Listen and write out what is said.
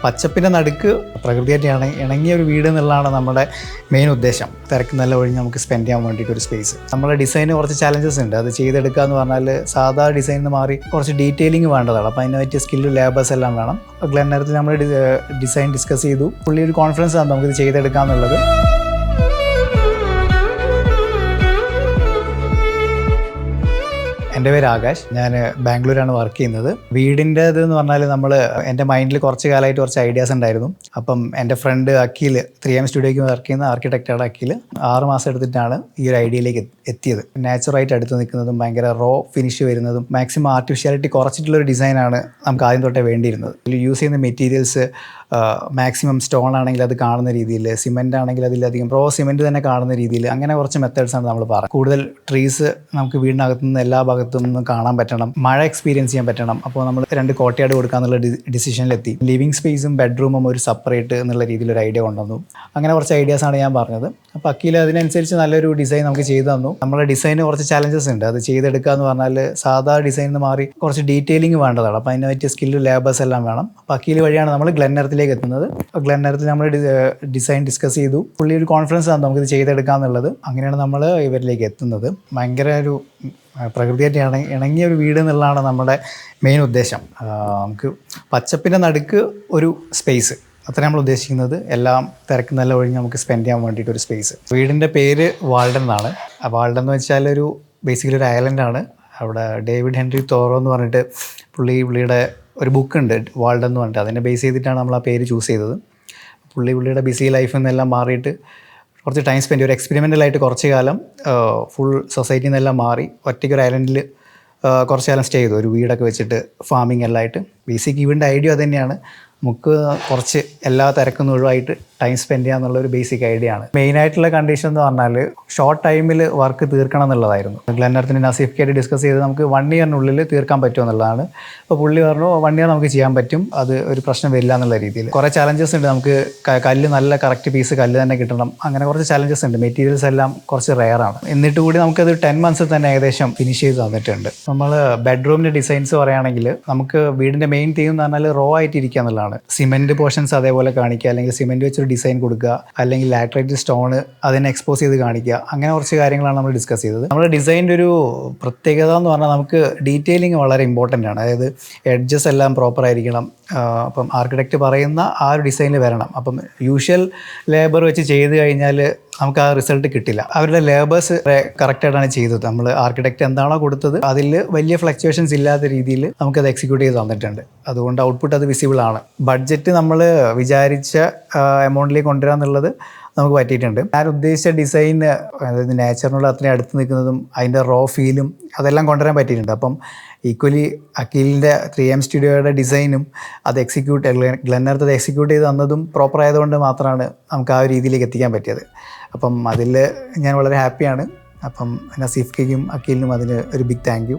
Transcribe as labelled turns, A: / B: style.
A: പച്ചപ്പിൻ്റെ നടുക്ക് പ്രകൃതിയായിട്ട് ഇണങ്ങിയ ഒരു വീട് എന്നുള്ളതാണ് നമ്മുടെ മെയിൻ ഉദ്ദേശം. തിരക്ക് നല്ല ഒഴിഞ്ഞ് നമുക്ക് സ്പെൻഡ് ചെയ്യാൻ വേണ്ടിയിട്ട് ഒരു സ്പേസ്. നമ്മുടെ ഡിസൈന് കുറച്ച് ചാലഞ്ചസ് ഉണ്ട്. അത് ചെയ്തെടുക്കുക എന്ന് പറഞ്ഞാൽ സാധാ ഡിസൈനിൽ മാറി കുറച്ച് ഡീറ്റെയിലിംഗ് വേണ്ടതാണ്. അപ്പോൾ അതിന് പറ്റിയ സ്കില്ല് ലേബേഴ്സ് എല്ലാം വേണം. ഗ്ലെന്നേരത്തിൽ നമ്മൾ ഡിസൈൻ ഡിസ്കസ് ചെയ്തു. പുള്ളി ഒരു കോൺഫിഡൻസ് ആണ് നമുക്കിത് ചെയ്തെടുക്കുക എന്നുള്ളത്. എൻ്റെ പേര് ആകാശ്. ഞാൻ ബാംഗ്ലൂരാണ് വർക്ക് ചെയ്യുന്നത്. വീടിൻ്റെത് എന്ന് പറഞ്ഞാൽ എൻ്റെ മൈൻഡിൽ കുറച്ച് കാലമായിട്ട് കുറച്ച് ഐഡിയാസ് ഉണ്ടായിരുന്നു. അപ്പം എൻ്റെ ഫ്രണ്ട് അഖിൽ 3M സ്റ്റുഡിയോയ്ക്ക് വർക്ക് ചെയ്യുന്ന ആർക്കിടെക്റ്റാണ് അഖിൽ. 6 മാസം എടുത്തിട്ടാണ് ഈ ഒരു ഐഡിയയിലേക്ക് എത്തിയത്. നാച്ചുറായിട്ട് അടുത്ത് നിൽക്കുന്നതും ഭയങ്കര റോ ഫിനിഷ് വരുന്നതും മാക്സിമം ആർട്ടിഫിഷ്യാലിറ്റി കുറച്ചിട്ടുള്ളൊരു ഡിസൈനാണ് നമുക്ക് ആദ്യം തൊട്ടേ വേണ്ടിയിരുന്നത്. ഇതിൽ യൂസ് ചെയ്യുന്ന മെറ്റീരിയൽസ് മാക്സിമം സ്റ്റോൺ ആണെങ്കിൽ അത് കാണുന്ന രീതിയിൽ, സിമെൻ്റ് ആണെങ്കിൽ അതിലധികം റോ സിമെൻറ്റ് തന്നെ കാണുന്ന രീതിയിൽ, അങ്ങനെ കുറച്ച് മെത്തേഡ്സാണ് നമ്മൾ പറയുന്നത്. കൂടുതൽ ട്രീസ് നമുക്ക് വീടിനകത്തു നിന്ന് എല്ലാ ഭാഗത്തും നിന്ന് കാണാൻ പറ്റണം, മഴ എക്സ്പീരിയൻസ് ചെയ്യാൻ പറ്റണം. അപ്പോൾ നമ്മൾ 2 കോട്ടയാട് കൊടുക്കാന്നുള്ള ഡിസിഷനിലെത്തി. ലിവിങ് സ്പേസും ബെഡ്റൂമും ഒരു സെപ്പറേറ്റ് എന്നുള്ള രീതിയിലൊരു ഐഡിയ കൊണ്ടുവന്നു. അങ്ങനെ കുറച്ച് ഐഡിയാസാണ് ഞാൻ പറഞ്ഞത്. അപ്പോൾ അഖിൽ അതിനനുസരിച്ച് നല്ലൊരു ഡിസൈൻ നമുക്ക് ചെയ്തു തന്നു. നമ്മുടെ ഡിസൈന് കുറച്ച് ചാലഞ്ചസ് ഉണ്ട്. അത് ചെയ്തെടുക്കുക എന്ന് പറഞ്ഞാൽ സാധാ ഡിസൈനിൽ മാറി കുറച്ച് ഡീറ്റെയിലിംഗ് വേണ്ടതാണ്. അപ്പോൾ അതിന് പറ്റിയ സ്കില്ല് ലേബേഴ്സ് എല്ലാം വേണം. അപ്പോൾ അഖിൽ വഴിയാണ് നമ്മൾ ഗ്ലെന്നേരത്തിലേക്ക് എത്തുന്നത്. ഗ്ലെന്നേരത്തിൽ നമ്മൾ ഡിസൈൻ ഡിസ്കസ് ചെയ്തു. പുള്ളി ഒരു കോൺഫിഡൻസ് ആണ് നമുക്കിത് ചെയ്തെടുക്കുക എന്നുള്ളത്. അങ്ങനെയാണ് നമ്മൾ ഇവരിലേക്ക് എത്തുന്നത്. ഭയങ്കര ഒരു പ്രകൃതിയായിട്ട് ഇണങ്ങിയ ഒരു വീട് എന്നുള്ളതാണ് നമ്മുടെ മെയിൻ ഉദ്ദേശം. നമുക്ക് പച്ചപ്പിൻ്റെ നടുക്ക് ഒരു സ്പേസ്, അത്ര നമ്മൾ ഉദ്ദേശിക്കുന്നത്. എല്ലാം തിരക്ക് നല്ല ഒഴിഞ്ഞ് നമുക്ക് സ്പെൻഡ് ചെയ്യാൻ വേണ്ടിയിട്ട് ഒരു സ്പേസ്. വീടിൻ്റെ പേര് വാൾഡൻ എന്നാണ്. വാൾഡൻ എന്ന് വെച്ചാൽ ബേസിക്കലി ഒരു ഐലൻഡാണ്. അവിടെ ഡേവിഡ് ഹെൻറി തോറോ എന്ന് പറഞ്ഞിട്ട് പുള്ളിയുടെ ഒരു ബുക്കുണ്ട് വാൾഡൻ എന്ന് പറഞ്ഞിട്ട്. അതിനെ ബേസ് ചെയ്തിട്ടാണ് നമ്മൾ ആ പേര് ചൂസ് ചെയ്തത്. പുള്ളിയുടെ ബിസി ലൈഫിൽ നിന്നെല്ലാം മാറിയിട്ട് കുറച്ച് ടൈം സ്പെൻഡ്, ഒരു എക്സ്പെരിമെൻ്റലായിട്ട് കുറച്ച് കാലം ഫുൾ സൊസൈറ്റിയിൽ നിന്നെല്ലാം മാറി ഒറ്റയ്ക്ക് ഒരു ഐലൻഡിൽ കുറച്ച് കാലം സ്റ്റേ ചെയ്തു. ഒരു വീടൊക്കെ വെച്ചിട്ട് ഫാമിംഗ് എല്ലാം ആയിട്ട്. ബേസിക് ഇവൻ്റെ ഐഡിയ അത് തന്നെയാണ്. നമുക്ക് കുറച്ച് എല്ലാ തിരക്കൊന്നും ഒഴിവായിട്ട് ടൈം സ്പെൻഡ് ചെയ്യുക എന്നുള്ളൊരു ബേസിക് ഐഡിയ ആണ്. മെയിനായിട്ടുള്ള കണ്ടീഷൻ എന്ന് പറഞ്ഞാൽ ഷോർട്ട് ടൈമിൽ വർക്ക് തീർക്കണം എന്നുള്ളതായിരുന്നു. ഗ്ലെന്നേരത്തിൻ്റെ നസീഫ്ക്കായിട്ട് ഡിസ്കസ് ചെയ്ത് നമുക്ക് 1 ഇയറിനുള്ളിൽ തീർക്കാൻ പറ്റും എന്നുള്ളതാണ്. അപ്പോൾ പുള്ളി പറഞ്ഞു 1 ഇയർ നമുക്ക് ചെയ്യാൻ പറ്റും, അത് ഒരു പ്രശ്നം വരില്ല എന്നുള്ള രീതിയിൽ. കുറേ ചലഞ്ചസ് ഉണ്ട്. നമുക്ക് കല്ല് നല്ല കറക്റ്റ് പീസ് കല്ല് തന്നെ കിട്ടണം. അങ്ങനെ കുറച്ച് ചലഞ്ചസ് ഉണ്ട്. മെറ്റീരിയൽസ് എല്ലാം കുറച്ച് റെയറാണ്. എന്നിട്ട് കൂടി നമുക്കത് 10 മന്ത്സിൽ തന്നെ ഏകദേശം ഫിനിഷ് ചെയ്ത് തന്നിട്ടുണ്ട്. നമ്മൾ ബെഡ്റൂമിൻ്റെ ഡിസൈൻസ് പറയുകയാണെങ്കിൽ നമുക്ക് വീടിൻ്റെ മെയിൻ തീം എന്ന് പറഞ്ഞാൽ റോ ആയിട്ട് ഇരിക്കുക എന്നുള്ളതാണ്. സിമെൻറ്റ് പോർഷൻസ് അതേപോലെ കാണിക്കുക, അല്ലെങ്കിൽ സിമെൻറ്റ് വെച്ചൊരു ഡിസൈൻ കൊടുക്കുക, അല്ലെങ്കിൽ ലാറ്ററൈറ്റ് സ്റ്റോൺ അതിനെ എക്സ്പോസ് ചെയ്ത് കാണിക്കുക. അങ്ങനെ കുറച്ച് കാര്യങ്ങളാണ് നമ്മൾ ഡിസ്കസ് ചെയ്തത്. നമ്മുടെ ഡിസൈൻ്റെ ഒരു പ്രത്യേകത എന്ന് പറഞ്ഞാൽ നമുക്ക് ഡീറ്റെയിലിംഗ് വളരെ ഇമ്പോർട്ടൻ്റ് ആണ്. അതായത് എഡ്ജസ് എല്ലാം പ്രോപ്പർ ആയിരിക്കണം. അപ്പം ആർക്കിടെക്റ്റ് പറയുന്ന ആ ഒരു ഡിസൈനിൽ വരണം. അപ്പം യൂഷ്വൽ ലേബർ വെച്ച് ചെയ്ത് കഴിഞ്ഞാൽ നമുക്ക് ആ റിസൾട്ട് കിട്ടില്ല. അവരുടെ ലേബേഴ്സ് കറക്റ്റായിട്ടാണ് ചെയ്തത്. നമ്മൾ ആർക്കിടെക്റ്റ് എന്താണോ കൊടുത്തത് അതിൽ വലിയ ഫ്ലക്ച്വേഷൻസ് ഇല്ലാത്ത രീതിയിൽ നമുക്കത് എക്സിക്യൂട്ട് ചെയ്ത് തന്നിട്ടുണ്ട്. അതുകൊണ്ട് ഔട്ട്പുട്ട് അത് വിസിബിൾ ആണ്. ബഡ്ജറ്റ് നമ്മൾ വിചാരിച്ച എമൗണ്ടിലേക്ക് കൊണ്ടുവരാന്നുള്ളത് നമുക്ക് പറ്റിയിട്ടുണ്ട്. ഞാൻ ഉദ്ദേശിച്ച ഡിസൈൻ, അതായത് നേച്ചറിനോട് അത്രയും അടുത്ത് നിൽക്കുന്നതും അതിൻ്റെ റോ ഫീലും അതെല്ലാം കൊണ്ടുവരാൻ പറ്റിയിട്ടുണ്ട്. അപ്പം ഈക്വലി അഖിലിൻ്റെ 3M സ്റ്റുഡിയോയുടെ ഡിസൈനും അത് ഗ്ലെന്നേരത്ത് അത് എക്സിക്യൂട്ട് ചെയ്ത് തന്നതും പ്രോപ്പർ ആയതുകൊണ്ട് മാത്രമാണ് നമുക്ക് ആ ഒരു രീതിയിലേക്ക് എത്തിക്കാൻ പറ്റിയത്. അപ്പം അതിൽ ഞാൻ വളരെ ഹാപ്പിയാണ്. അപ്പം നസീഫ്ക്കും അഖിലിനും അതിന് ഒരു ബിഗ് താങ്ക് യു.